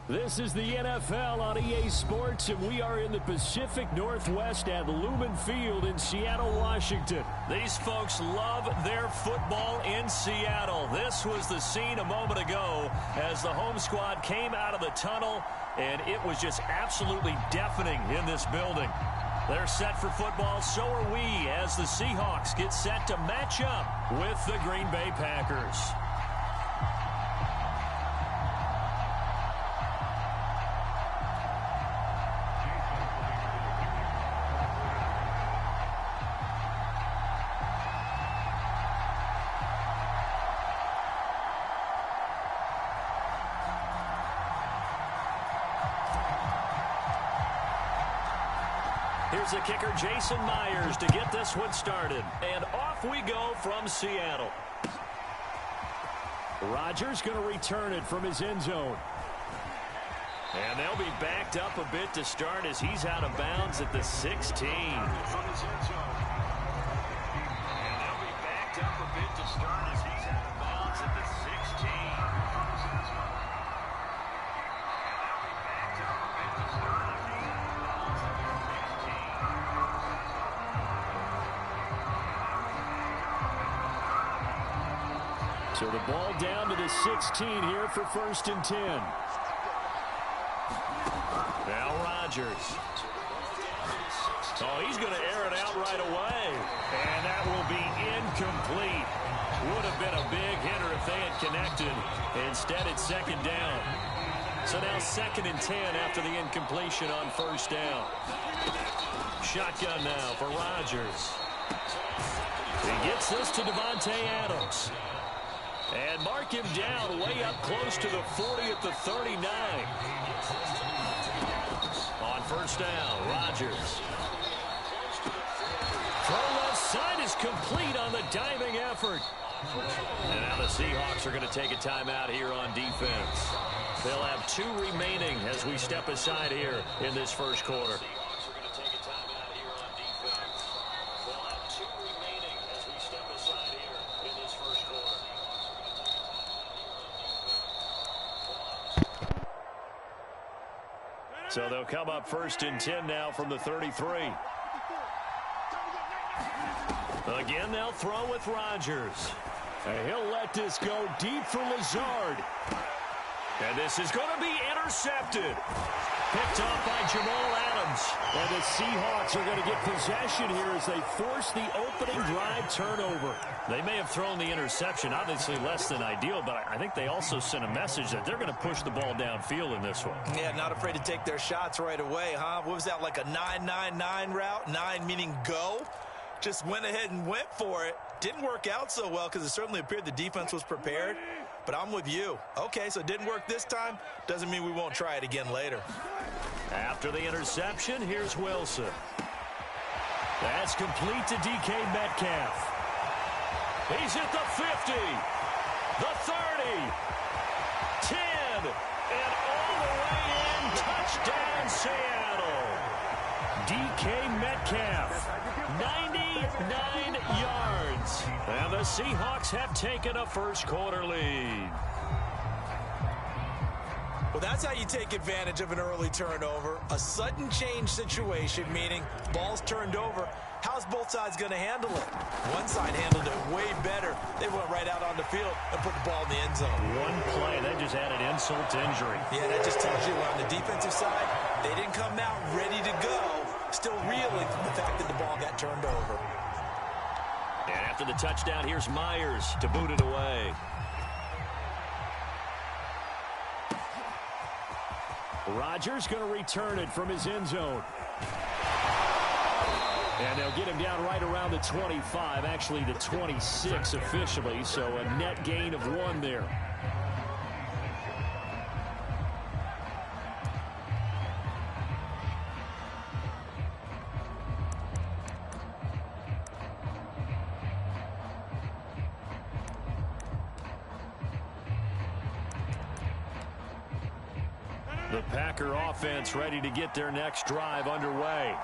This is the NFL on EA Sports, and we are in the Pacific Northwest at Lumen Field in Seattle, Washington. These folks love their football in Seattle. This was the scene a moment ago as the home squad came out of the tunnel, and it was just absolutely deafening in this building. They're set for football, so are we, as the Seahawks get set to match up with the Green Bay Packers. Here's the kicker, Jason Myers, to get this one started. And off we go from Seattle. Rodgers going to return it from his end zone. And they'll be backed up a bit to start as he's out of bounds at the 16. From his end zone. And they'll be backed up a bit to start as he's out of bounds at the 16. From his end zone. So the ball down to the 16 here for 1st and 10. Now Rodgers. Oh, he's going to air it out right away. And that will be incomplete. Would have been a big hitter if they had connected. Instead, it's 2nd down. So now 2nd and 10 after the incompletion on 1st down. Shotgun now for Rodgers. He gets this to Devontae Adams. And mark him down way up close to the 40 at the 39. On 1st down, Rodgers. Throw left side is complete on the diving effort. And now the Seahawks are going to take a timeout here on defense. They'll have 2 remaining as we step aside here in this 1st quarter. So they'll come up 1st and 10 now from the 33. Again, they'll throw with Rodgers. And he'll let this go deep for Lazard. And this is going to be intercepted. Picked off by Jamal Adams. And the Seahawks are going to get possession here as they force the opening drive turnover. They may have thrown the interception, obviously less than ideal, but I think they also sent a message that they're going to push the ball downfield in this one. Yeah, not afraid to take their shots right away, huh? What was that, like a 9-9-9 route? 9 meaning go? Just went ahead and went for it. Didn't work out so well because it certainly appeared the defense was prepared. But I'm with you. Okay, so it didn't work this time. Doesn't mean we won't try it again later. After the interception, here's Wilson. That's complete to DK Metcalf. He's at the 50, the 30, 10, and all the way in. Touchdown, Seattle. DK Metcalf, 99 yards. And the Seahawks have taken a 1st quarter lead. Well, that's how you take advantage of an early turnover. A sudden change situation, meaning ball's turned over. How's both sides going to handle it? One side handled it way better. They went right out on the field and put the ball in the end zone. One play, that just added insult to injury. Yeah, that just tells you on the defensive side, they didn't come out ready to go, still reeling from the fact that the ball got turned over. And after the touchdown, here's Myers to boot it away. Rodgers going to return it from his end zone. And they'll get him down right around the 25, actually the 26 officially, so a net gain of 1 there. The Packer offense ready to get their next drive underway.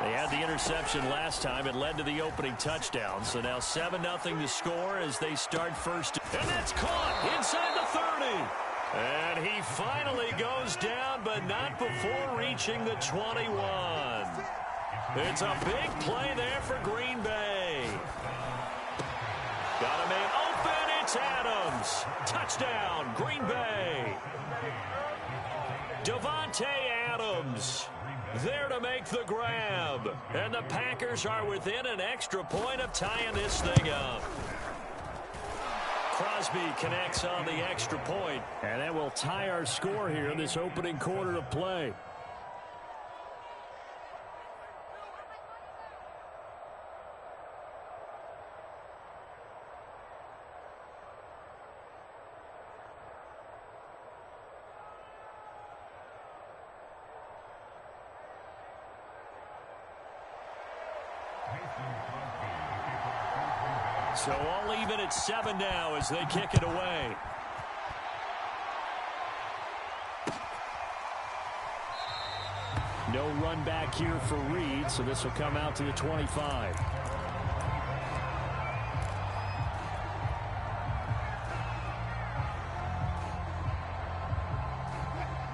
They had the interception last time. It led to the opening touchdown. So now 7-0 to score as they start 1st. And that's caught inside the 30. And he finally goes down, but not before reaching the 21. It's a big play there for Green Bay. Got a man open. It's Adams. Touchdown, Green Bay. Davante Adams there to make the grab. And the Packers are within an extra point of tying this thing up. Crosby connects on the extra point. And that will tie our score here in this opening quarter of play. So all even at 7 now as they kick it away. No run back here for Reed, so this will come out to the 25.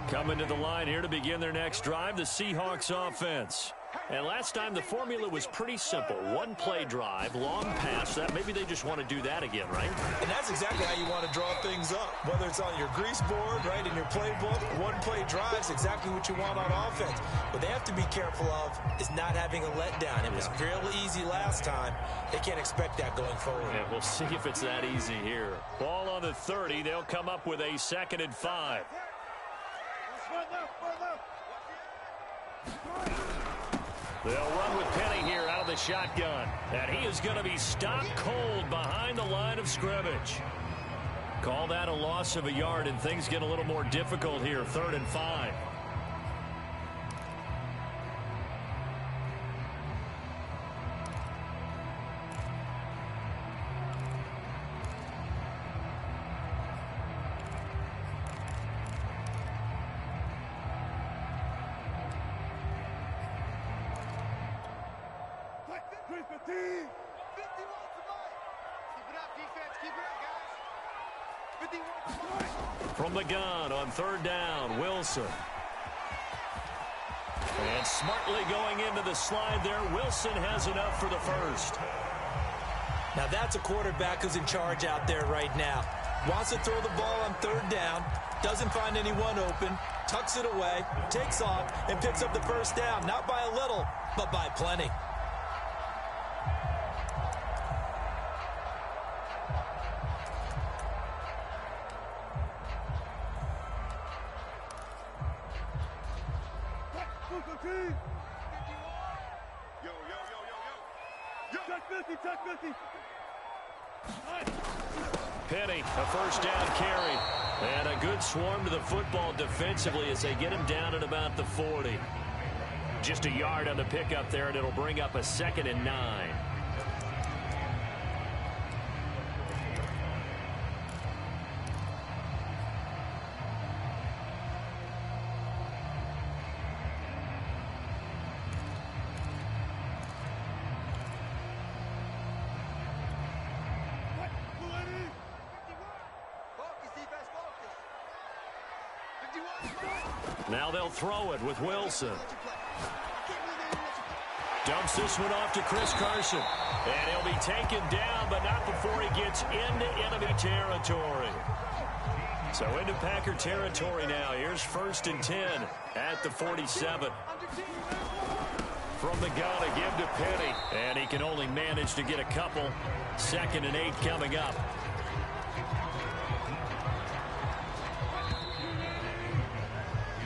Coming to the line here to begin their next drive, the Seahawks offense. And last time the formula was pretty simple. One play drive, long pass. That maybe they just want to do that again, right? And that's exactly how you want to draw things up. Whether it's on your grease board, right, in your playbook, one play drive is exactly what you want on offense. What they have to be careful of is not having a letdown. It was real easy last time. They can't expect that going forward. Yeah, we'll see if it's that easy here. Ball on the 30. They'll come up with a 2nd and 5. They'll run with Penny here out of the shotgun. And he is going to be stopped cold behind the line of scrimmage. Call that a loss of a yard, and things get a little more difficult here. 3rd and 5. From the gun on 3rd down, Wilson. And smartly going into the slide there, Wilson has enough for the 1st. Now that's a quarterback who's in charge out there right now. Wants to throw the ball on 3rd down, doesn't find anyone open, tucks it away, takes off, and picks up the 1st down. Not by a little, but by plenty. Penny, a 1st down carry. And a good swarm to the football defensively as they get him down at about the 40. Just a yard on the pickup there, and it'll bring up a 2nd and 9. Now they'll throw it with Wilson. Dumps this one off to Chris Carson. And he'll be taken down, but not before he gets into enemy territory. So into Packer territory now. Here's 1st and 10 at the 47. From the gun, a give to Penny. And he can only manage to get a couple. 2nd and 8 coming up.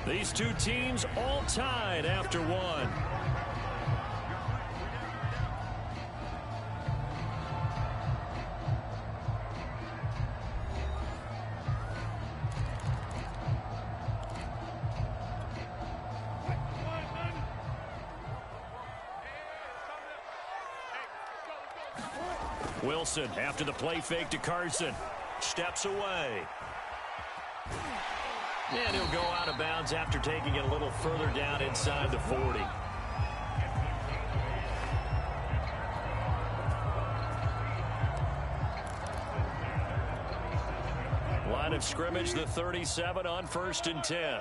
These two teams all tied after one. Wilson, after the play fake to Carson, steps away. And he'll go out of bounds after taking it a little further down inside the 40. Line of of scrimmage, the 37 on 1st and 10.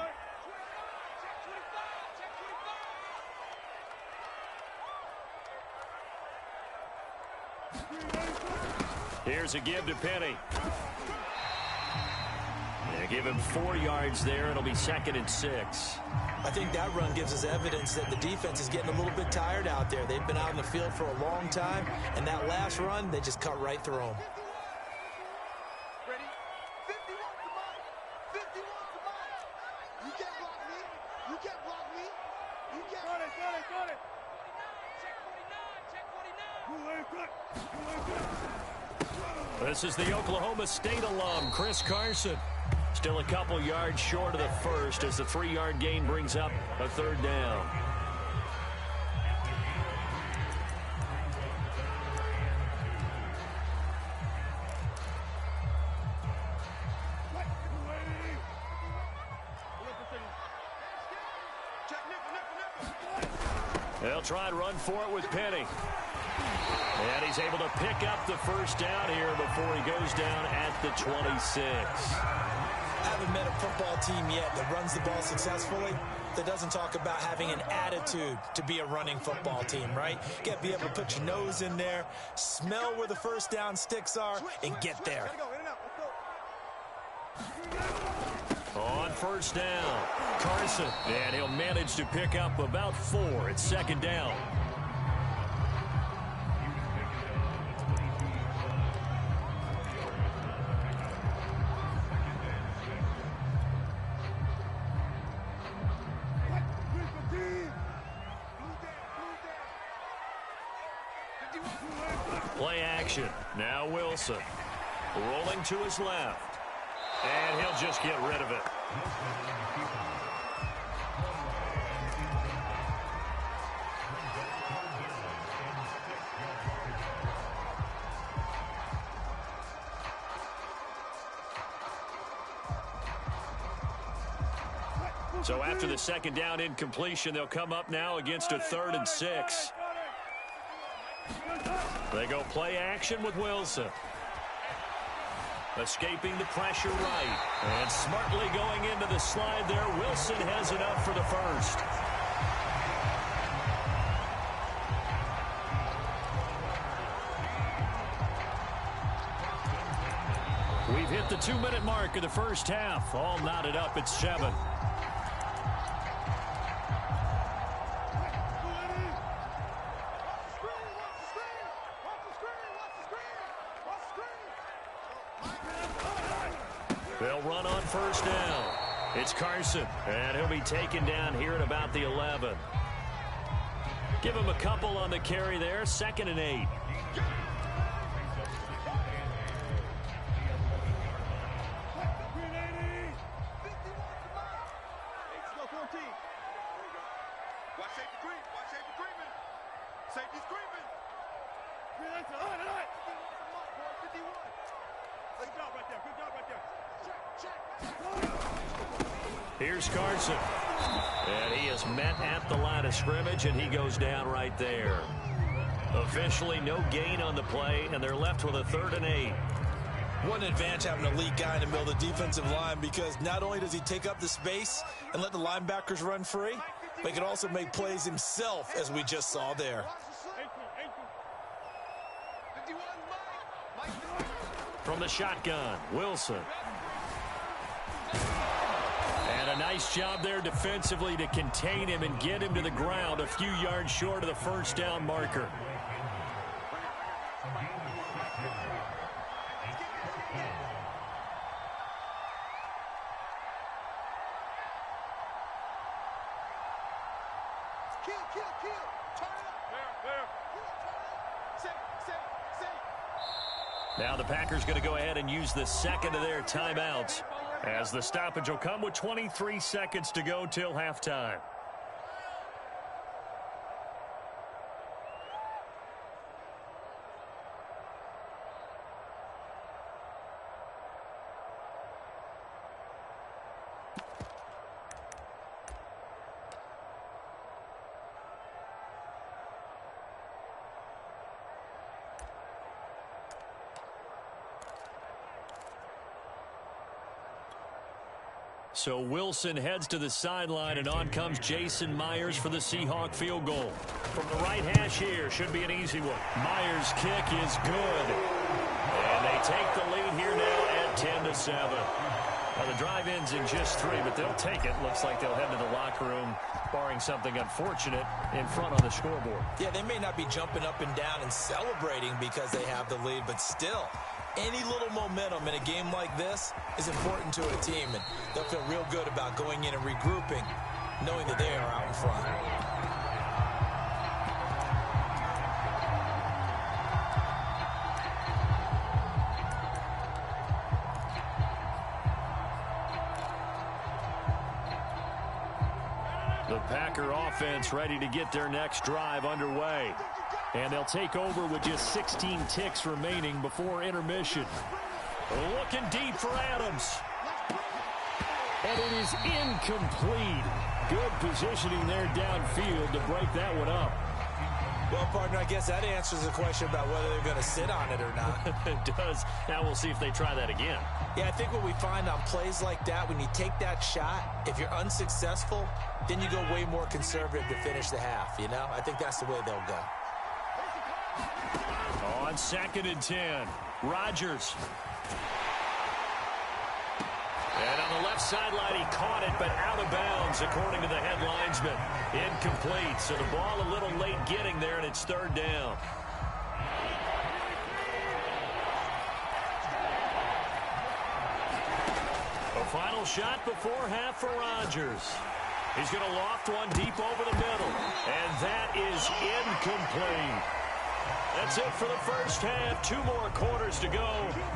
Here's a give to Penny. They give him 4 yards there. It'll be 2nd and 6. I think that run gives us evidence that the defense is getting a little bit tired out there. They've been out in the field for a long time, and that last run, they just cut right through them. Ready? 51 to Mike. 51 to Mike. You can't block me. You can't block me. You can't. Got it. Check 49. This is the Oklahoma State alum, Chris Carson. Still a couple yards short of the first as the 3-yard gain brings up a 3rd down. They'll try and run for it with Penny. And he's able to pick up the 1st down here before he goes down at the 26. I haven't met a football team yet that runs the ball successfully that doesn't talk about having an attitude to be a running football team, right? You got to be able to put your nose in there, smell where the 1st down sticks are, and get there. On 1st down, Carson, and he'll manage to pick up about 4 at 2nd down. Play action. Now Wilson. Rolling to his left. And he'll just get rid of it. So after the 2nd down incompletion, they'll come up now against a 3rd and 6. They go play action with Wilson. Escaping the pressure right. And smartly going into the slide there. Wilson has enough for the 1st. We've hit the 2-minute mark of the 1st half. All knotted up at 7. They'll run on 1st down. It's Carson, and he'll be taken down here at about the 11. Give him a couple on the carry there, 2nd and 8. Here's Carson. And he is met at the line of scrimmage, and he goes down right there. Officially no gain on the play, and they're left with a 3rd and 8. What an advantage having an elite guy in the middle of the defensive line, because not only does he take up the space and let the linebackers run free, but he can also make plays himself, as we just saw there. From the shotgun, Wilson. And a nice job there defensively to contain him and get him to the ground a few yards short of the 1st down marker. Now the Packers going to go ahead and use the 2nd of their timeouts, as the stoppage will come with 23 seconds to go till halftime. So Wilson heads to the sideline, and on comes Jason Myers for the Seahawk field goal. From the right hash here, should be an easy one. Myers' kick is good. And they take the lead here now at 10-7. Now the drive ends in just 3, but they'll take it. Looks like they'll head to the locker room, barring something unfortunate, in front on the scoreboard. Yeah, they may not be jumping up and down and celebrating because they have the lead, but still, any little momentum in a game like this is important to a team, and they'll feel real good about going in and regrouping, knowing that they are out in front. The Packer offense ready to get their next drive underway. And they'll take over with just 16 ticks remaining before intermission. Looking deep for Adams. And it is incomplete. Good positioning there downfield to break that one up. Well, partner, I guess that answers the question about whether they're going to sit on it or not. It does. Now we'll see if they try that again. Yeah, I think what we find on plays like that, when you take that shot, if you're unsuccessful, then you go way more conservative to finish the half, you know? I think that's the way they'll go. On 2nd and 10, Rodgers. And on the left sideline, he caught it, but out of bounds, according to the head linesman. Incomplete, so the ball a little late getting there, and it's 3rd down. A final shot before half for Rodgers. He's going to loft one deep over the middle, and that is incomplete. That's it for the first half. 2 more quarters to go.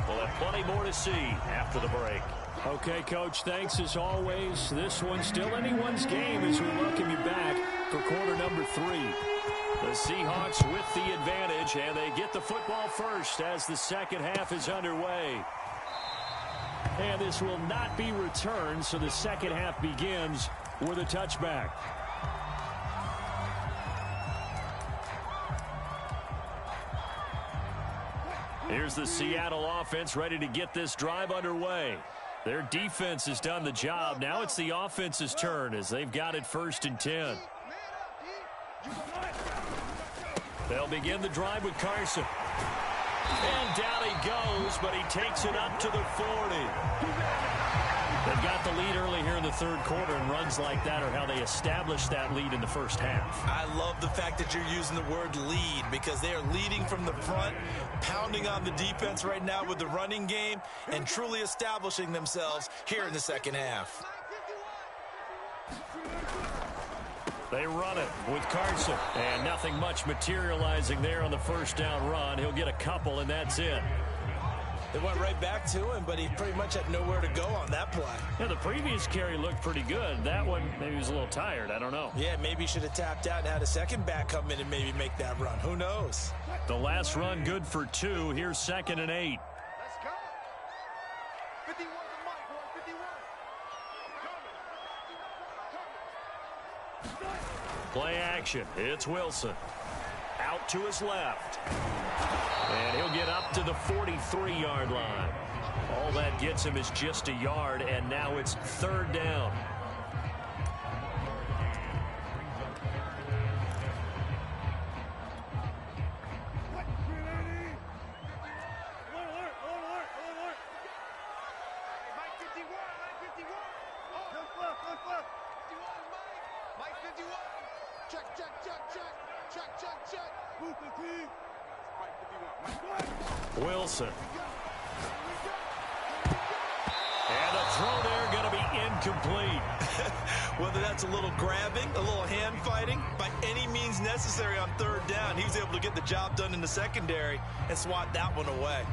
We'll have plenty more to see after the break. Okay, Coach, thanks as always. This one's still anyone's game as we welcome you back for quarter number 3. The Seahawks with the advantage, and they get the football first as the second half is underway. And this will not be returned, so the second half begins with a touchback. Here's the Seattle offense ready to get this drive underway. Their defense has done the job. Now it's the offense's turn as they've got it 1st and 10. They'll begin the drive with Carson. And down he goes, but he takes it up to the 40. They've got the lead early here in the 3rd quarter, and runs like that are how they established that lead in the first half. I love the fact that you're using the word lead because they are leading from the front, pounding on the defense right now with the running game, and truly establishing themselves here in the second half. They run it with Carson, and nothing much materializing there on the first down run. He'll get a couple, and that's it. They went right back to him, but he pretty much had nowhere to go on that play. Yeah, the previous carry looked pretty good. That one, maybe he was a little tired. I don't know. Yeah, maybe he should have tapped out and had a second back come in and maybe make that run. Who knows? The last run good for 2. Here's 2nd and 8. Let's go. 51 to Mike, boy, 51. Play action. It's Wilson. Out to his left. And he'll get up to the 43-yard line. All that gets him is just a yard, and now it's 3rd down. Wilson. And the throw there going to be incomplete. Whether that's a little grabbing, a little hand fighting, by any means necessary on 3rd down, he was able to get the job done in the secondary and swat that one away.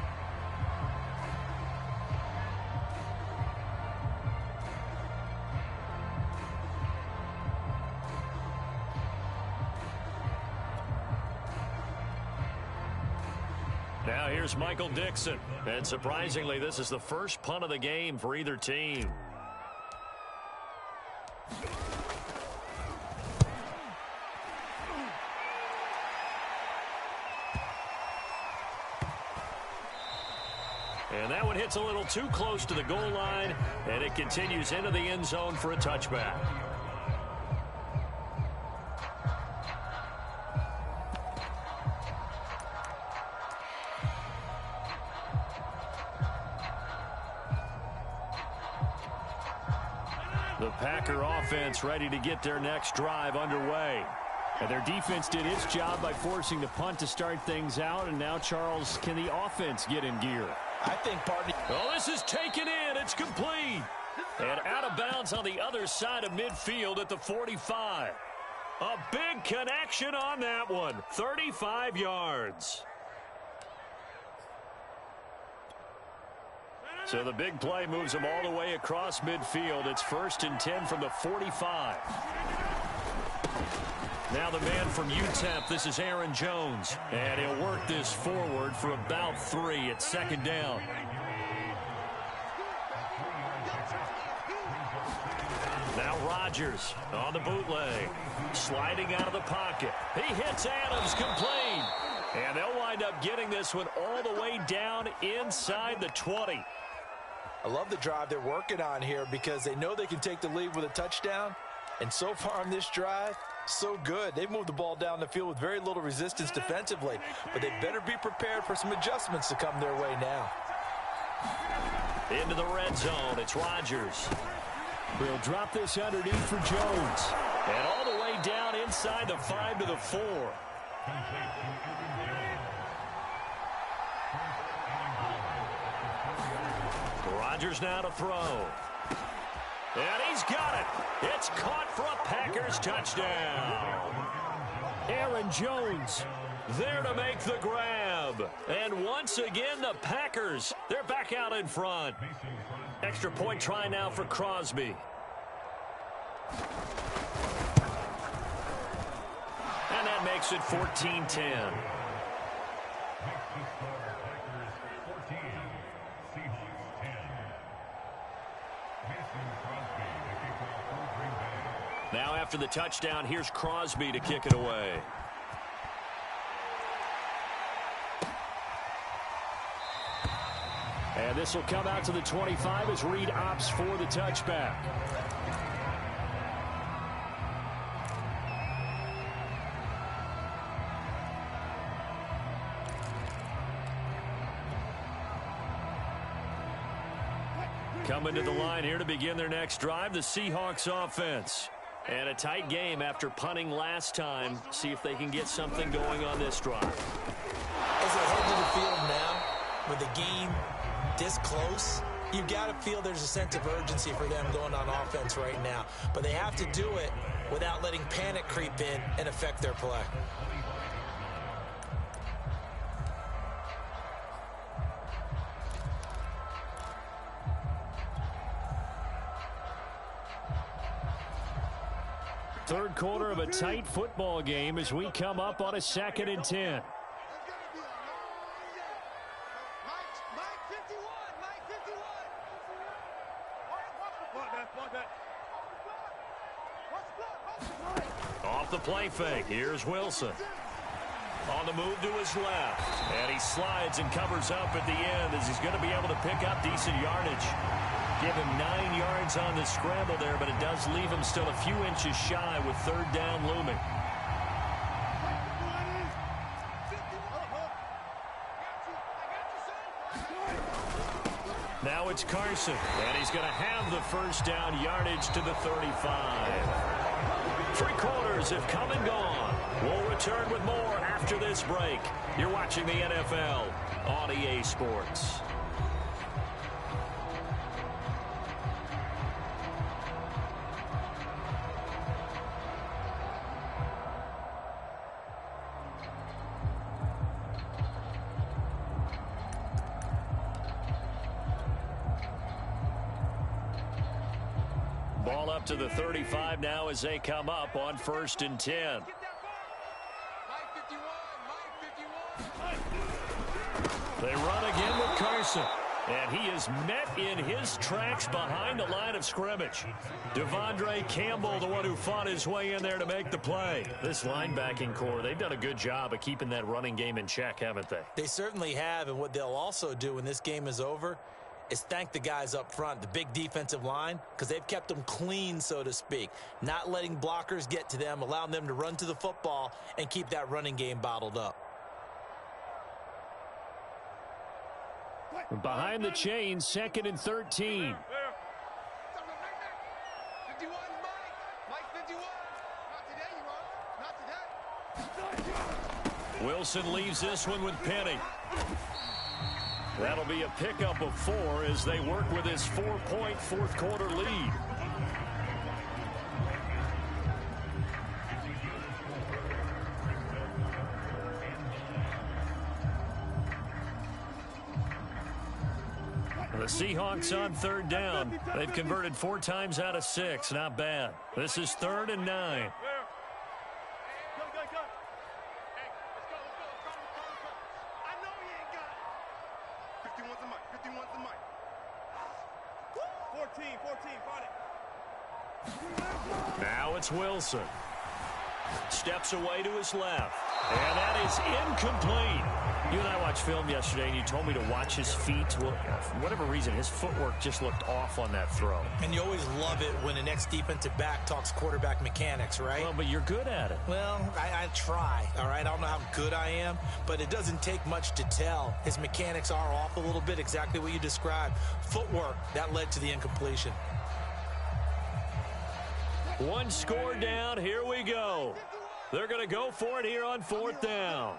Now here's Michael Dixon. And surprisingly, this is the first punt of the game for either team. And that one hits a little too close to the goal line, and it continues into the end zone for a touchback. The Packer offense ready to get their next drive underway. And their defense did its job by forcing the punt to start things out. And now, Charles, can the offense get in gear? I think partly. Oh, this is taken in. It's complete. And out of bounds on the other side of midfield at the 45. A big connection on that one. 35 yards. So the big play moves them all the way across midfield. It's 1st and 10 from the 45. Now the man from UTEP, this is Aaron Jones. And he'll work this forward for about 3 at 2nd down. Now Rodgers on the bootleg. Sliding out of the pocket. He hits Adams complete. And they'll wind up getting this one all the way down inside the 20. I love the drive they're working on here because they know they can take the lead with a touchdown. And so far on this drive, so good. They've moved the ball down the field with very little resistance defensively. But they better be prepared for some adjustments to come their way now. Into the red zone, it's Rodgers. We'll drop this underneath for Jones. And all the way down inside the 5 to the 4. Rodgers now to throw. And he's got it. It's caught for a Packers touchdown. Aaron Jones there to make the grab. And once again, the Packers, they're back out in front. Extra point try now for Crosby. And that makes it 14-10. Now after the touchdown, here's Crosby to kick it away. And this will come out to the 25 as Reed opts for the touchback. Coming to the line here to begin their next drive, the Seahawks offense. And a tight game after punting last time. See if they can get something going on this drive. As they head to the field now, with the game this close, you've got to feel there's a sense of urgency for them going on offense right now. But they have to do it without letting panic creep in and affect their play. Third quarter of a tight football game as we come up on a 2nd and 10. Off the play fake, here's Wilson. On the move to his left. And he slides and covers up at the end as he's going to be able to pick up decent yardage. Give him 9 yards on the scramble there, but it does leave him still a few inches shy with 3rd down looming. Now it's Carson, and he's going to have the 1st down yardage to the 35. 3 quarters have come and gone. We'll return with more after this break. You're watching the NFL on EA Sports. Ball up to the 35 now as they come up on 1st and 10. They run again with Carson. And he is met in his tracks behind the line of scrimmage. Devondre Campbell, the one who fought his way in there to make the play. This linebacking core, they've done a good job of keeping that running game in check, haven't they? They certainly have, and what they'll also do when this game is over is thank the guys up front, the big defensive line, because they've kept them clean, so to speak, not letting blockers get to them, allowing them to run to the football and keep that running game bottled up. Behind the chain, 2nd and 13. 51, Mike 51. Not today, you Wilson leaves this one with Penny. That'll be a pickup of 4 as they work with his 4-point fourth-quarter lead. The Seahawks on 3rd down. They've converted 4 times out of 6. Not bad. This is 3rd and 9. Go. Hey, I know he ain't got it. 51's the mic. 51's the mic. 14, find it. Now it's Wilson. Steps away to his left. And that is incomplete. You and I watched film yesterday, and you told me to watch his feet. Well, for whatever reason, his footwork just looked off on that throw. And you always love it when an ex-defensive back talks quarterback mechanics, right? Well, but you're good at it. Well, I try, all right? I don't know how good I am, but it doesn't take much to tell. His mechanics are off a little bit, exactly what you described. Footwork, that led to the incompletion. 1 score down. Here we go. They're going to go for it here on 4th down.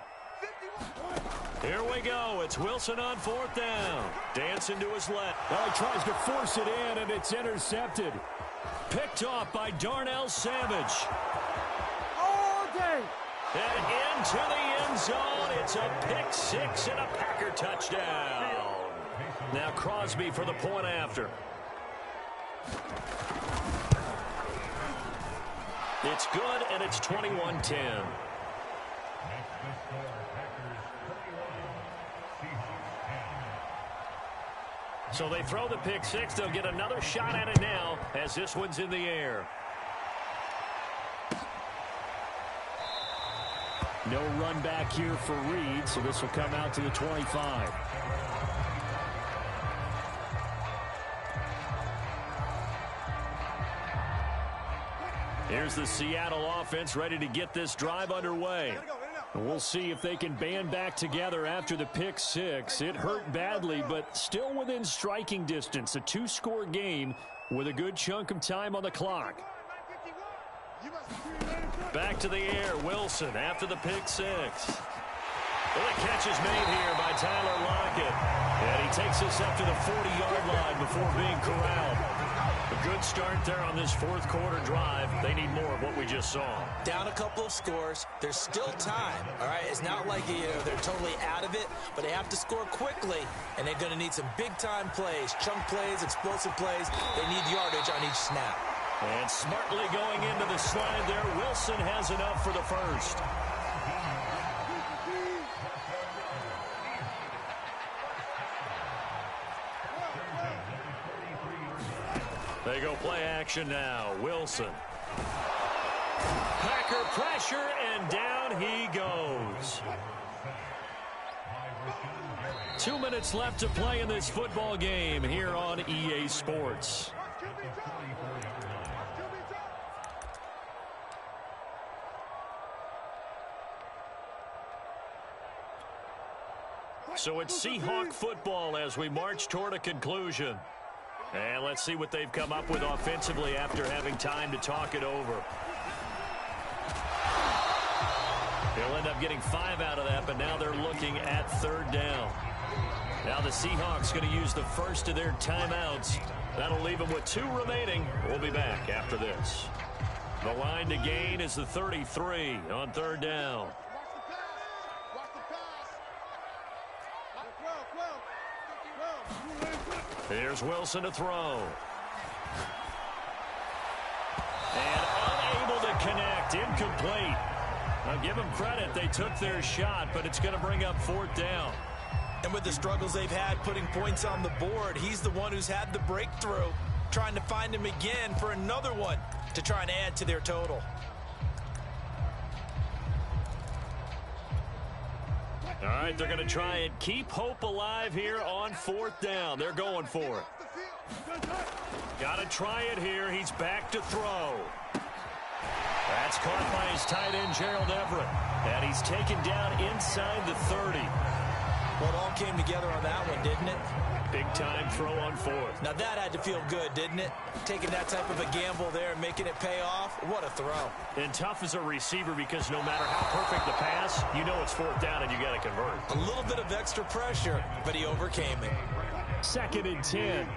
Here we go. It's Wilson on 4th down. Dancing to his left. Well, he tries to force it in, and it's intercepted. Picked off by Darnell Savage. All day. And into the end zone. It's a pick 6 and a Packer touchdown. Now Crosby for the point after. It's good, and it's 21-10. So they throw the pick 6. They'll get another shot at it now as this one's in the air. No run back here for Reed, so this will come out to the 25. Here's the Seattle offense ready to get this drive underway. And we'll see if they can band back together after the pick 6. It hurt badly, but still within striking distance. A 2-score game with a good chunk of time on the clock. Back to the air, Wilson after the pick 6. Well, the catch is made here by Tyler Lockett. And he takes us up to the 40-yard line before being corralled. A good start there on this fourth-quarter drive. They need more of what we just saw. Down a couple of scores. There's still time, all right? It's not like they're totally out of it, but they have to score quickly, and they're going to need some big-time plays, chunk plays, explosive plays. They need yardage on each snap. And smartly going into the slide there, Wilson has enough for the first. They go play action now. Wilson. Packer pressure, and down he goes. 2 minutes left to play in this football game here on EA Sports. So it's Seahawk football as we march toward a conclusion. And let's see what they've come up with offensively after having time to talk it over. They'll end up getting 5 out of that, but now they're looking at 3rd down. Now the Seahawks going to use the first of their timeouts. That'll leave them with 2 remaining. We'll be back after this. The line to gain is the 33 on 3rd down. Here's Wilson to throw. And unable to connect. Incomplete. I'll give them credit. They took their shot, but it's going to bring up 4th down. And with the struggles they've had putting points on the board, he's the one who's had the breakthrough, trying to find him again for another one to try and add to their total. All right, they're going to try and keep hope alive here on 4th down. They're going for it. Got to try it here. He's back to throw. That's caught by his tight end, Gerald Everett. And he's taken down inside the 30. Well, it all came together on that one, didn't it? Big-time throw on 4th. Now, that had to feel good, didn't it? Taking that type of a gamble there and making it pay off. What a throw. And tough as a receiver because no matter how perfect the pass, you know it's 4th down and you got to convert. A little bit of extra pressure, but he overcame it. 2nd and 10.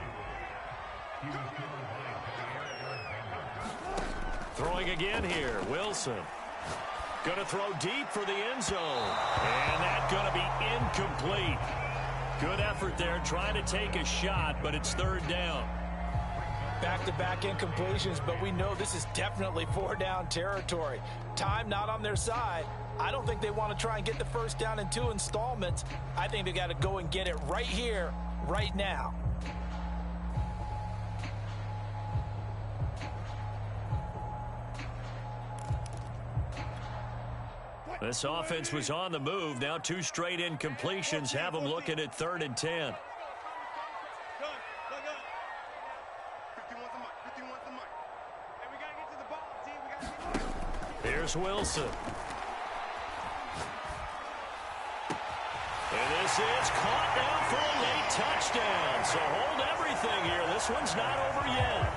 Throwing again here, Wilson. Going to throw deep for the end zone. And that's going to be incomplete. Good effort there, trying to take a shot, but it's 3rd down. Back-to-back incompletions, but we know this is definitely 4-down territory. Time not on their side. I don't think they want to try and get the 1st down in 2 installments. I think they got to go and get it right here, right now. This offense was on the move. Now 2 straight incompletions have them looking at 3rd and 10. Here's Wilson. And this is caught down for a late touchdown. So hold everything here. This one's not over yet.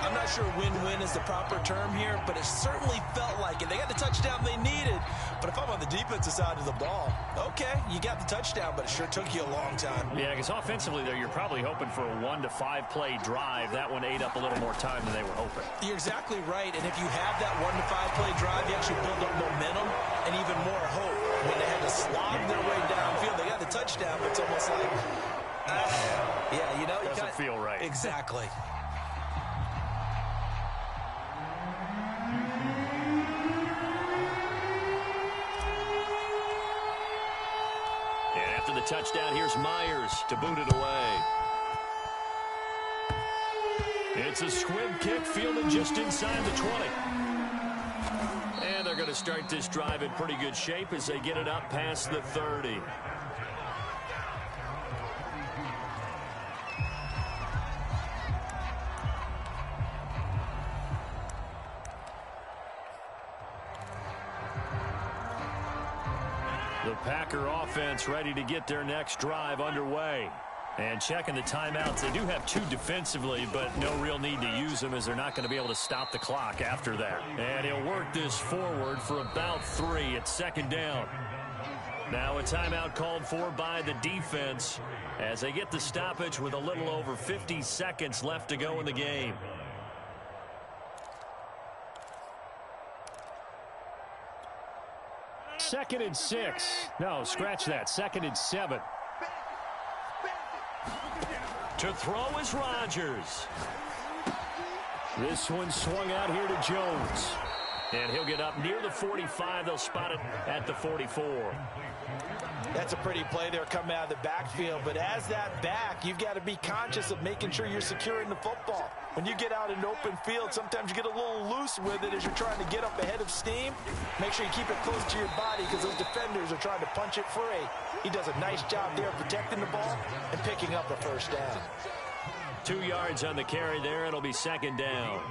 I'm not sure win-win is the proper term here, but it certainly felt like it. They got the touchdown they needed. But if I'm on the defensive side of the ball, okay, you got the touchdown, but it sure took you a long time. Yeah, because offensively there, you're probably hoping for a 1 to 5 play drive. That one ate up a little more time than they were hoping. You're exactly right. And if you have that 1 to 5 play drive, you actually build up momentum and even more hope. When they had to slog their way downfield, they got the touchdown, but it's almost like, yeah, you know. Doesn't feel right. Exactly. And after the touchdown, here's Myers to boot it away. It's a squib kick fielded just inside the 20. And they're going to start this drive in pretty good shape as they get it up past the 30. The Packer offense ready to get their next drive underway. And checking the timeouts, they do have 2 defensively, but no real need to use them as they're not going to be able to stop the clock after that. And he'll work this forward for about 3. It's 2nd down. Now a timeout called for by the defense as they get the stoppage with a little over 50 seconds left to go in the game. Second and 6. No, scratch that. 2nd and 7. To throw is Rodgers. This one swung out here to Jones. And he'll get up near the 45. They'll spot it at the 44. That's a pretty play there coming out of the backfield. But as that back, you've got to be conscious of making sure you're securing the football. When you get out in open field, sometimes you get a little loose with it as you're trying to get up ahead of steam. Make sure you keep it close to your body because those defenders are trying to punch it free. He does a nice job there protecting the ball and picking up the 1st down. 2 yards on the carry there. It'll be 2nd down.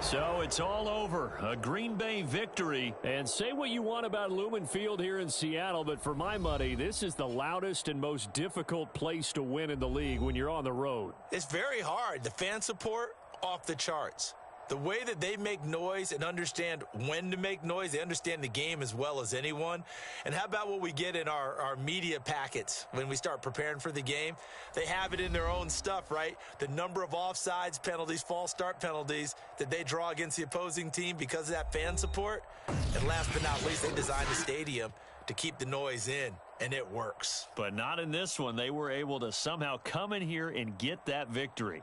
So it's all over. A Green Bay victory. And say what you want about Lumen Field here in Seattle, but for my money, this is the loudest and most difficult place to win in the league when you're on the road. It's very hard. The fan support, off the charts. The way that they make noise and understand when to make noise, they understand the game as well as anyone. And how about what we get in our media packets when we start preparing for the game? They have it in their own stuff, right? The number of offsides penalties, false start penalties that they draw against the opposing team because of that fan support. And last but not least, they designed the stadium to keep the noise in, and it works. But not in this one. They were able to somehow come in here and get that victory.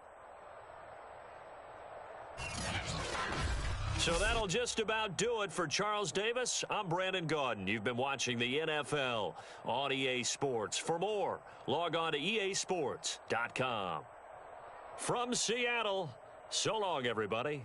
So that'll just about do it for Charles Davis. I'm Brandon Gaudin. You've been watching the NFL on EA Sports. For more, log on to easports.com. From Seattle, so long, everybody.